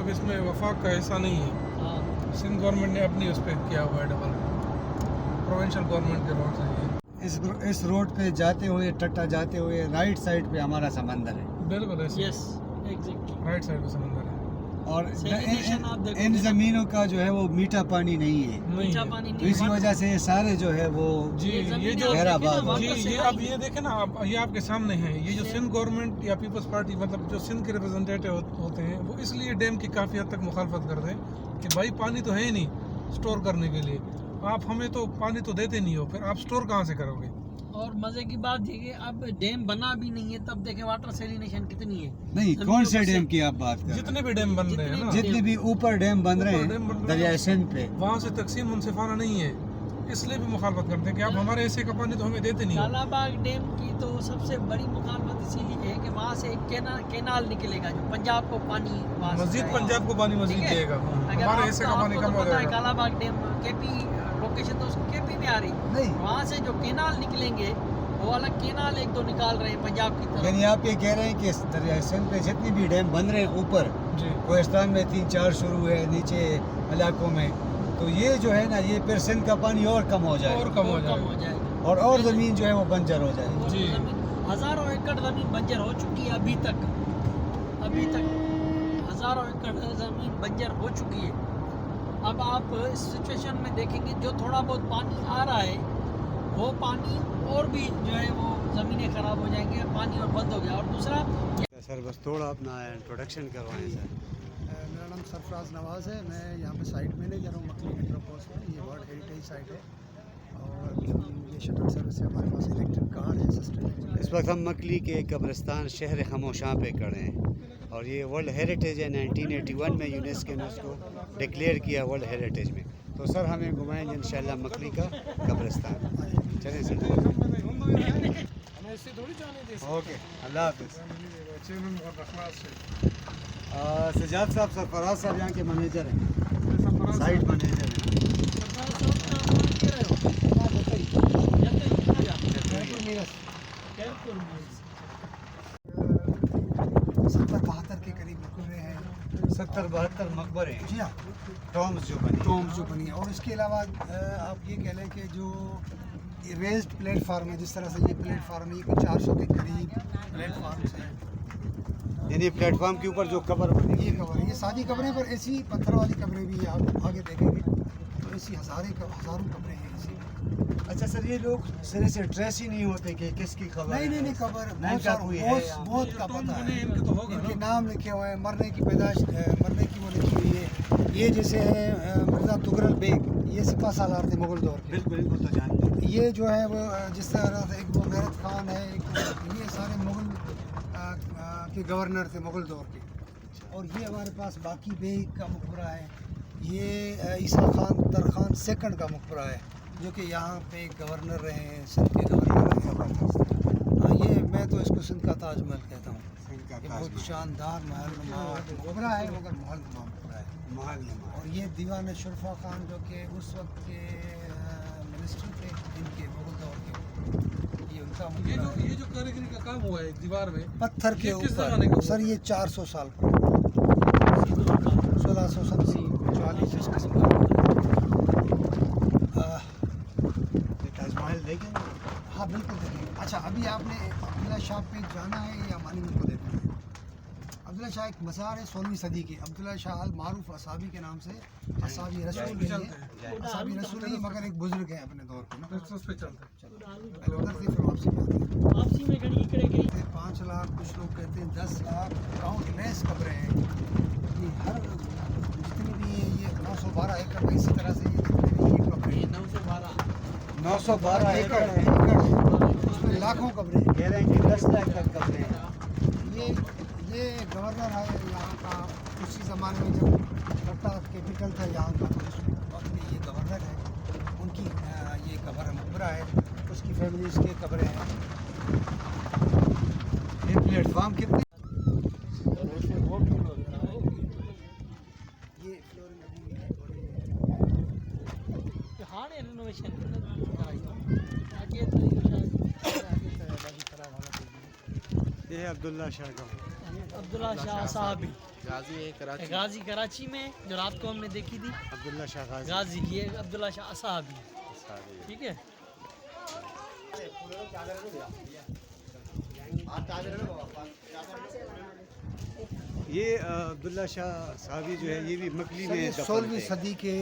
मतलब इसमें वफाक का ऐसा नहीं है। सिंध गवर्नमेंट ने अपनी उस पर किया हुआ है, डबल प्रोविंशियल गवर्नमेंट के रोड से। इस रोड पे जाते हुए टट्टा जाते हुए राइट साइड पे हमारा समंदर है। बिल्कुल ऐसे यस एग्जैक्टली राइट साइड पे समंदर है। और Sanitation आप देखोगे इन ना। जमीनों का जो है वो मीठा पानी नहीं है, मीठा पानी तो नहीं इसी वजह से ये सारे जो है वो जी ये ये ज़मीनें जो आप गहरा देखें ना, बाग वहाँ जी का ये सेवा अब ये देखें ना, आप ये आपके सामने है, ये जो सिंध गवर्नमेंट या पीपल्स पार्टी मतलब जो सिंध के रिप्रेजेंटेटिव होते हैं, वो इसलिए डैम की काफ़ी हद तक मुखालफत करते हैं कि भाई पानी तो है ही नहीं स्टोर करने के लिए, आप हमें तो पानी तो देते नहीं हो, फिर आप स्टोर कहाँ से करोगे। और मजे की बात ये कि अब डैम बना भी नहीं है, तब देखें वाटर सेलिनेशन कितनी है। नहीं। जमीनों कौन से को से- डैम की आप बात कर रहे जितने भी डैम बन रहे हैं ना, हैं? जितने भी ऊपर डैम बन रहे ऊपर डैम बन हैं रहे हैं। दरिया सिंध पे, वहाँ से तकसीम मुनसिफाना नहीं है, इसलिए भी मुखालफत करते हैं कि आप हमारे ऐसे का पानी तो हमें देते नहीं हो। कालाबाग डैम की तो सबसे बड़ी मुखालफत इसीलिए है कि वहाँ से एक केनाल निकलेगा जो पंजाब को पानी वहाँ से मस्जिद जाएगा। पंजाब को पानी मस्जिद ठीक है? देगा, अगर हमारे आप- ऐसे का पानी आपको कम तो हो पता है जाएगा। कालाबाग डैम केपी लोकेशन तो उसकी केपी में आ रही, नहीं। वहाँ से जो केनाल निकलेंगे वो अलग केनाल एक दो निकाल रहे हैं पंजाब की तरफ। यानी आप ये कह रहे हैं कि इस दरिया सिंध पे जितनी भी डैम बन रहे हैं ऊपर जी कोहिस्तान में 3-4 शुरू है, नीचे इलाकों में, तो ये जो है ना ये फिर सिंध का पानी और कम हो जाएगा और कम हो जाएगा। जाएगा और ज़मीन जो है वो बंजर हो जाएगी। और जी। ज़मीन हज़ारों एकड़ ज़मीन बंजर हो चुकी है अभी तक हज़ारों एकड़ ज़मीन बंजर हो चुकी है। अब आप इस सिचुएशन में देखेंगे जो थोड़ा बहुत पानी आ रहा है वो पानी और भी जो है वो ज़मीनें ख़राब हो जाएंगी, पानी और बंद हो गया। और दूसरा सर बस थोड़ा अपना इंट्रोडक्शन करवाएं सर। मेरा नाम सरफराज नवाज़ है, मैं यहाँ पे साइट मैनेजर हूँ मकली मेट्रोपोस में। ये वर्ल्ड हेरिटेज साइट है और ये शटल सर्विस है, हमारे पास इलेक्ट्रिक कार है, सस्टेनेबल। इस वक्त हम मकली के कब्रिस्तान शहर खामोशां पे खड़े हैं और ये वर्ल्ड हेरिटेज है। 1981 में यूनेस्को ने उसको डिक्लेयर किया वर्ल्ड हेरिटेज में। तो सर हमें घुमाएंगे इंशाल्लाह मकली का कब्रिस्तान। चलें सर। हमें इससे थोड़ी जाने दे ओके, अल्लाह हाफिज़। चेयरमैन बहुत अखलास से सजाद साहब सरफराज साहब यहाँ के मैनेजर हैं, साइट मैनेजर हैं। सत्तर 72 के करीब मकबरे हैं। 70-72 मकबरे हैं, जी हाँ, टॉम्स जो बने। टॉम्स जो बनी है। और इसके अलावा आप ये कह लें कि जो रेज्ड प्लेटफार्म है, जिस तरह से ये प्लेटफार्म है, ये कुछ 400 के करीब प्लेटफार्म्स हैं। यानी प्लेटफॉर्म के ऊपर जो कबर बनी ये कबर है, ये सादी कब्रें, पर ऐसी पत्थर वाली कब्रें भी है। आप आगे देखेंगे तो ऐसी हज़ारों कब्रें हैं ऐसी। अच्छा सर, ये लोग सिरे से ट्रेस ही नहीं होते कि किसकी खबर है? नहीं कबर नहीं का कोई है यहाँ? बहुत का पता है। इनके तो होगा इनके ना। नाम लिखे हुए हैं, मरने की पैदाश, मरने की वो लिखी हुई है। ये जैसे है मिर्ज़ा तुगरल बेग, ये सिपा सालार थे मुगल दौर के। बिल्कुल, इनको तो जानते हैं। ये जो है वो जिस तरह से एक वो मेहरत खान है, एक ये सारे मुगल के गवर्नर थे मुगल दौर के। और ये हमारे पास बाकी बेग का मकबरा है। ये ईसा खान तरखान सेकंड का मकबरा है, जो कि यहाँ पे गवर्नर रहे हैं, सिंध के गवर्नर रहे हैं। ये मैं तो इसको सिंध का ताजमहल कहता हूँ। ये बहुत शानदार महलनुमा मकबरा है, मगर महलनुमा मकबरा है। और ये दीवान शुरफा खान जो कि उस वक्त के मिनिस्टर थे इनके मुगल दौर के, ये उनका मकबरा है। ये जो कारीगरी का काम हुआ है दीवार में, पत्थर के ये किस ज़माने का ऊपर हुआ? सर ये 400 साल का, 1680 40 इस किस्म का। ताजमहल देखेंगे। हाँ बिल्कुल देखेंगे। अच्छा, अभी आपने अब्दुल्ला शाह पे जाना है या मानी को देखना है? अब्दुल्ला शाह एक मज़ार है 16वीं सदी की। अब्दुल्ला शाह अल मारूफ असाबी के नाम से, असाबी रसूल नहीं है, असाबी रसूल नहीं है, मगर एक बुजुर्ग है अपने दौर के ना। उस पे चलते हैं। पहले उधर से फिर वापसी में आते हैं। वापसी में घड़ी इकड़े गई 5 लाख, कुछ लोग कहते हैं 10 लाख काउंटलेस कब्रें हैं। ये हर जितनी भी है, ये 912 एकड़ में, इसी तरह से ये जितनी भी ये कब्रें हैं, 912 एकड़ है। उसमें लाखों कब्रें हैं। कह रहे हैं कि 10 लाख तक कब्रें हैं। ये गवर्नर है यहाँ का, उसी ज़माने में जब टट्टा कैपिटल था यहाँ का, तो उस वक्त में ये गवर्नर है। उनकी ये कब्र मकबरा है, उसकी फैमिलीज के कब्रें हैं। ये प्लेटफॉर्म कितने? ये फ्लोरिंग अभी भी है। हाँ रिनोवेशन कराई आगे तो ये अब्दुल्ला शाह का अब्दुल्ला शाह साहबी गाजी है कराची। गाजी कराची में, जो रात को हमने देखी थी। अब्दुल्ला शाह गाजी गाजी, ये अब्दुल्ला शाह साहबी, साहब। ठीक है। ये अब्दुल्ला शाह साहबी जो है ये भी मकली में दफन 16वीं थे। सदी के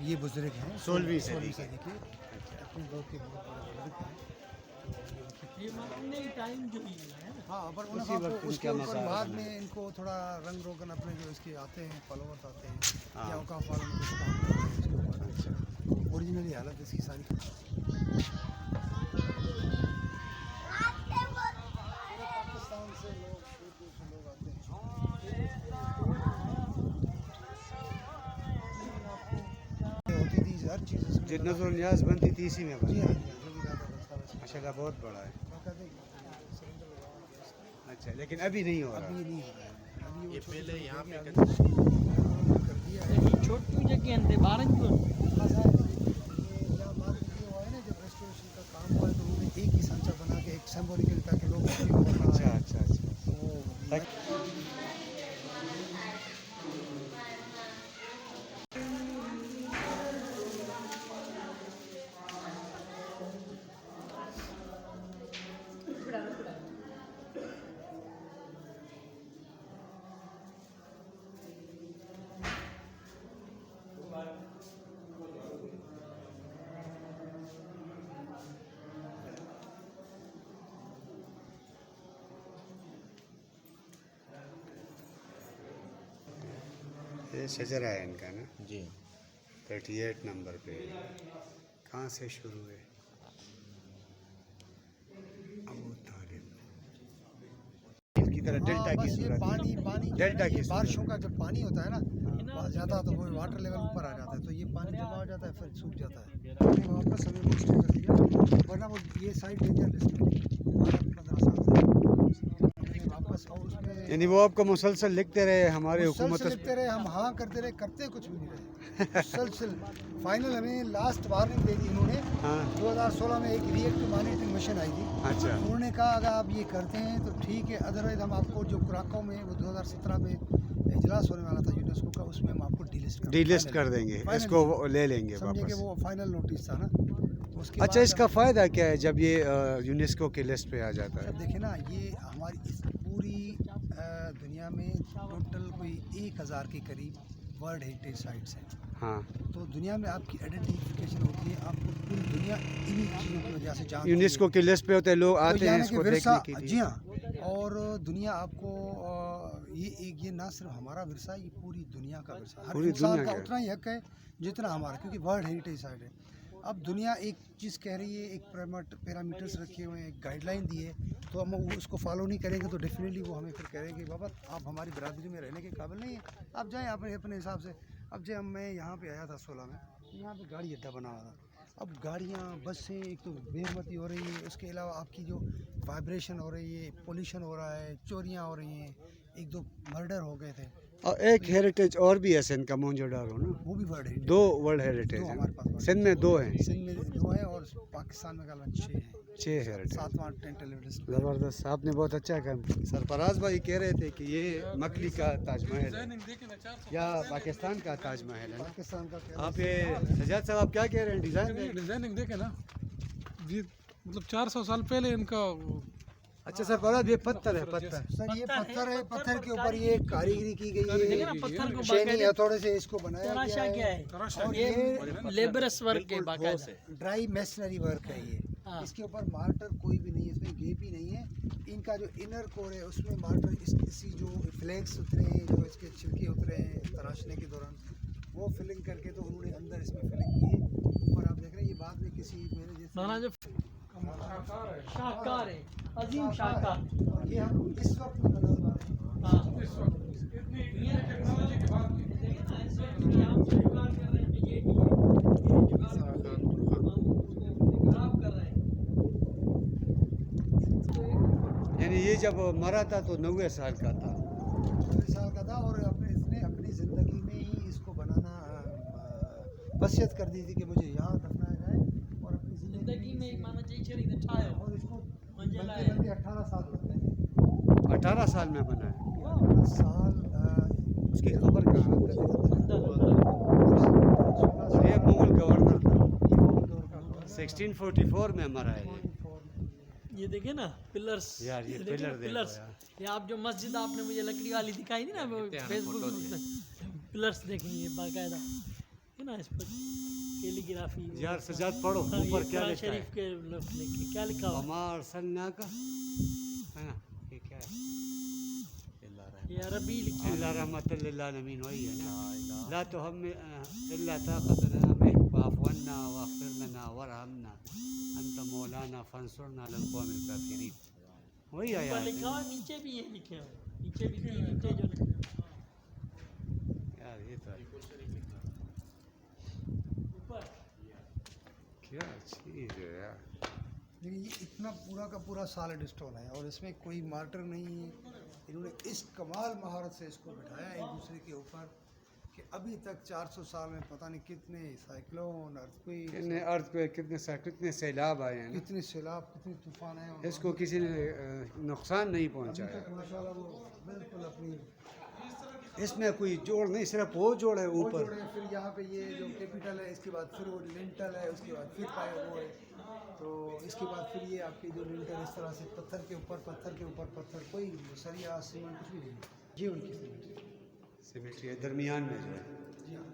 ये बुजुर्ग हैं। 16वीं 16वीं सदी सदी के अपने दौर के बहुत बड़े बुजुर्ग हैं। ये अपने टाइम जो ही है ना। हाँ, पर उसी उनका वक्त उसके उनका ऊपर मज़ार बाद बना। में इनको थोड़ा रंग रोगन अपने जो इसके आते हैं, फॉलोवर्स आते हैं हाँ। या औकाफ वालों में कुछ काम करते हैं इसके ऊपर। ओरिजिनली हालत इसकी सारी पाकिस्तान से लोग, दूर से लोग आते हैं। होती थी हर चीज़ इसमें। जो नजर न्याज बनती थी इसी में जी बनी। हाँ, जी हाँ, जो भी ज़्यादा बचता है इसमें। माशाल्लाह बहुत बड़ा है। बाकायदे सिलेंडर लगा हुआ है इसमें। अच्छा, लेकिन अभी नहीं हो रहा। अभी नहीं हो रहा है। अभी वो ये छोटी पहले छोटी यहाँ पे जगह करते कर दिया है। छोटी जगह अंदर 12 को खासा है। ये जहाँ बाद में ये हुआ है ना, जब रेस्टोरेशन का काम हुआ है तो उन्होंने एक ही सांचा बना के एक सिंबॉलिकल ताकि लोग अच्छा अच्छा अच्छा। वो ये शजरा है इनका ना, जी। 38 नंबर पे। कहाँ से शुरू है? अबू तालिब की तरह डेल्टा की बस ये सूरत। पानी पानी जो है डेल्टा ना, की ये सूरत। बारिशों का जब पानी होता है ना ज़्यादा, तो वो वाटर लेवल ऊपर आ जाता है, तो ये पानी जमा हो जाता है, फिर सूख जाता है। हमने वापस हमें मुश्किल कर दिया, वरना वो ये साइड डेंजर लिस्ट में थी 12-15 साल से। हमने वापस और उसमें यानी वो आपको मुसलसल लिखते रहे हमारे मुसलसल हुकूमत। लिखते रहे, हम हाँ करते रहे, करते कुछ भी नहीं रहे। मुसलसल फाइनल हमें लास्ट वार्निंग दे दी इन्होंने। हाँ 2016 में एक रिएक्टिव मॉनिटरिंग मिशन आई थी। अच्छा उन्होंने कहा अगर आप ये करते हैं तो ठीक है, अदरवाइज हम आपको जो कुराको में वो 2017 में इजलास होने वाला था यूनेस्को का, उसमें हम आपको डिलिस्ट कर देंगे, इसको वो ले लेंगे समझे कि वापस। वो फाइनल नोटिस था ना। तो उसके अच्छा, बाद इसका फ़ायदा क्या है जब ये यूनेस्को के लिस्ट पे आ जाता है? अब देखें ना, ये हमारी इस पूरी दुनिया में टोटल कोई 1000 के करीब वर्ल्ड हेरिटेज साइट्स हैं। हाँ, तो दुनिया में आपकी आइडेंटिफिकेशन होती है, आपको पूरी दुनिया इन्हीं चीज़ों की वजह से जानती है। यूनेस्को के लिस्ट पे होते हैं, लोग तो आते हैं यानी इसको कि विरसा, देखने के लिए। जी हाँ, और दुनिया आपको ये ना सिर्फ हमारा विरसा, ये पूरी दुनिया का विरसा, हर पूरी इंसान दुनिया का का। उतना ही हक है जितना हमारा, क्योंकि वर्ल्ड हेरिटेज साइट है। अब दुनिया एक चीज़ कह रही है, एक पैरामीटर्स रखे हुए हैं, एक गाइडलाइन दी है, तो हम उसको फॉलो नहीं करेंगे तो डेफिनेटली वो हमें फिर कहेंगे बाबा आप हमारी बरादरी में रहने के काबिल नहीं है, आप जाएँ अपने अपने हिसाब से। अब जब मैं यहाँ पे आया था 16 में, यहाँ पे गाड़ी अड्डा बना हुआ था। अब गाड़ियाँ, बसें, एक तो बेरमती हो रही है, उसके अलावा आपकी जो वाइब्रेशन हो रही है, पोल्यूशन हो रहा है, चोरियाँ हो रही हैं, 1-2 मर्डर हो गए थे। और एक हेरिटेज और भी है सिंध का, मोहनजोदाड़ो ना। वो भी वर्ल्ड हेरिटेज 2 वर्ल्ड हेरिटेज दो हैं हमारे पास वर्ल्ड सिंध में, 2 हैं। सिंध में 2 हैं और पाकिस्तान में कल 6 हैं। 6 हेरिटेज। 7वां टेंटल एविडेंस। ज़बरदस्त, आपने बहुत अच्छा काम। सरफराज भाई कह रहे थे कि ये मकली का ताजमहल है डिजाइनिंग देखें ना 400 या पाकिस्तान का ताजमहल है ना। पाकिस्तान का क्या आप ये सजाद साहब आप क्या कह रहे हैं? डिज़ाइन डिजाइनिंग देखें ना जी, मतलब 400 साल पहले इनका अच्छा सर, फराज ये पत्थर है, पत्थर। सर ये पत्थर है, पत्थर के ऊपर ये कारीगरी की गई देखिए है, ना पत्थर को शैनी बाकायदे हथौड़े से इसको बनाया तराशा गया क्या है। है, तराशा और ये लेबरस वर्क के बाकायदा। ड्राई मेसनरी वर्क है ये। हाँ। इसके ऊपर मार्टर कोई भी नहीं है, इसमें गेप ही नहीं है। इनका जो इनर कोर है उसमें मार्टर इसी जो फ्लैक्स उतरे हैं, जो इसके छिलके उतरे हैं तराशने के दौरान, वो फिलिंग करके तो उन्होंने अंदर इसमें फिलिंग की है। ऊपर आप देख रहे हैं, ये बाद में किसी मेरे नाना जैसे जो शाहकार है, अजीम शाहकार। और ये हम इस वक्त में बना हुआ है। हाँ, इस वक्त इतनी टेक्नोलॉजी के बाद भी। यानी ये जब मरा था तो 90 साल का था। 90 साल का था और इसने अपनी ज़िंदगी में ही इसको बनाना वसीयत कर दी थी कि मुझे यहाँ दफनाया जाए, और अपनी जिंदगी में माना चाहिए the child और इसको मंजिला बनते है। बनते 18 साल लगते हैं। 18 साल में बना है। साल उसकी खबर कहाँ ये मुगल गवर्नर था 1644 में मरा है ये देखिए ना पिलर्स, यार, ये देखिए पिलर ना, देखो पिलर्स। यार। ये आप जो मस्जिद आपने मुझे लकड़ी वाली दिखाई थी ना वो फेसबुक पे, पिलर्स देखेंगे बाकायदा है ना, इस पर कैलीग्राफी। यार सजाद पढ़ो हाँ, ये ऊपर क्या कुरान लिखा है शरीफ के लफ्ज़ लिखे, क्या लिखा हुआ हमार सन्ना का है ना, ये क्या है ये अरबी लिखी अल्लाह रहमतुल लिल आलमीन वही है ना ला तो हम इल्ला ताक़तना में वाफ़वन्ना वाग़फ़िर लना वरहमना अंत मौलाना फंसुरना अलल क़ौमिल काफ़िरीन वही ऊपर आया लिखा हुआ, नीचे भी ये लिखे हुए, नीचे भी तीन नीचे जो लिखे हुए। यार ये तो ऊपर क्या चीज़ है यार लेकिन ये इतना पूरा का पूरा सॉलिड स्टोन है और इसमें कोई मार्टर नहीं है। इन्होंने इस कमाल महारत से इसको बिठाया एक दूसरे के ऊपर कि अभी तक 400 साल में पता नहीं कितने साइक्लोन कितने अर्थक्वेक कितने सैलाब आए हैं ना कितने सैलाब कितने तूफान आए और इसको किसी ने नुकसान नहीं अभी पहुंचाया तक माशाल्लाह वो बिल्कुल अपनी इसमें कोई जोड़ नहीं सिर्फ वो जोड़ है वो ऊपर जोड़े हैं। फिर यहाँ पे ये जो कैपिटल है इसके बाद फिर वो लिंटल है उसके बाद फिर पाए वो है तो इसके बाद फिर ये आपकी जो लिंटल इस तरह से पत्थर के ऊपर पत्थर कोई सरिया सीमेंट कुछ भी नहीं ये उनकी सिमेट्री है दरमियान में जो है जी हाँ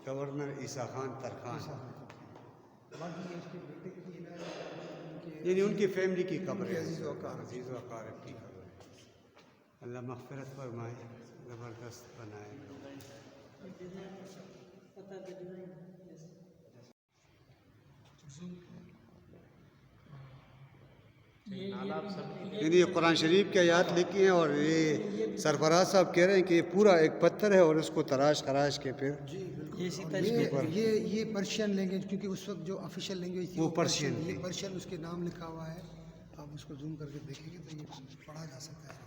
गवर्नर ईसा खान तरखान बाकी ये उसके बेटे की उनके यानी उनकी फैमिली की खबर है अजीज़ व अकार। अजीज़ व अकारब की खबर है अल्लाह मग़फ़िरत फरमाए ज़बरदस्त बनाए यानी ये कुरान शरीफ की आयत लिखी हैं और ये सरफराज साहब कह रहे हैं कि ये पूरा एक पत्थर है और उसको तराश खराश के फिर जी बिल्कुल ये इसी और तरह ये पर्शियन लैंग्वेज क्योंकि उस वक्त जो ऑफिशियल लैंग्वेज थी वो पर्शियन ये थी। पर्शियन उसके नाम लिखा हुआ है आप उसको जूम करके देखेंगे तो ये पढ़ा जा सकता है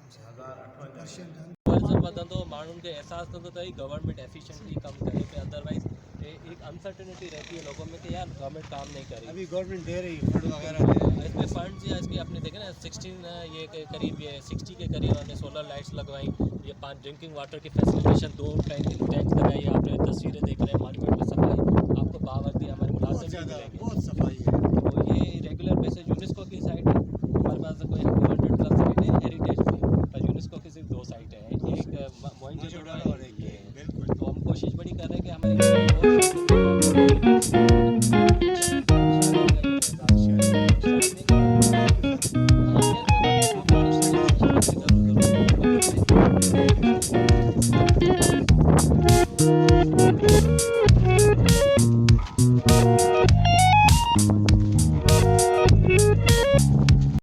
पर्शियन जान जब वधंदो माण्हुनि खे अहसासु थींदो त गवर्नमेंट एफिशिएंटली कमु करे पिया अदरवाइज़ एक अनसर्टेनिटी रहती है लोगों में कि यार गवर्नमेंट काम नहीं कर रही। अभी गवर्नमेंट दे रही है फंड वगैरह दे रही है इसमें फंड्स या इसकी आपने देखे ना 16 ये के करीब ये 60 के करीब हमने सोलर लाइट्स लगवाई, ये 5 ड्रिंकिंग वाटर की फैसिलिटेशन 2 टैंक लगाई, आपने तस्वीरें देख रहे हैं मॉन्यूमेंट में सफाई आपको बावर्दी हमारे मुलाजिम भी मिलेंगे। बहुत सफाई है तो ये रेगुलर बेसिस यूनेस्को की साइट है, हमारे पास कोई 200 प्लस साइट है हेरिटेज में, पर यूनेस्को की सिर्फ 2 साइट है, एक मोइंजोदड़ो और एक ये। बिल्कुल तो हम कोशिश बड़ी कर रहे हैं कि हमारे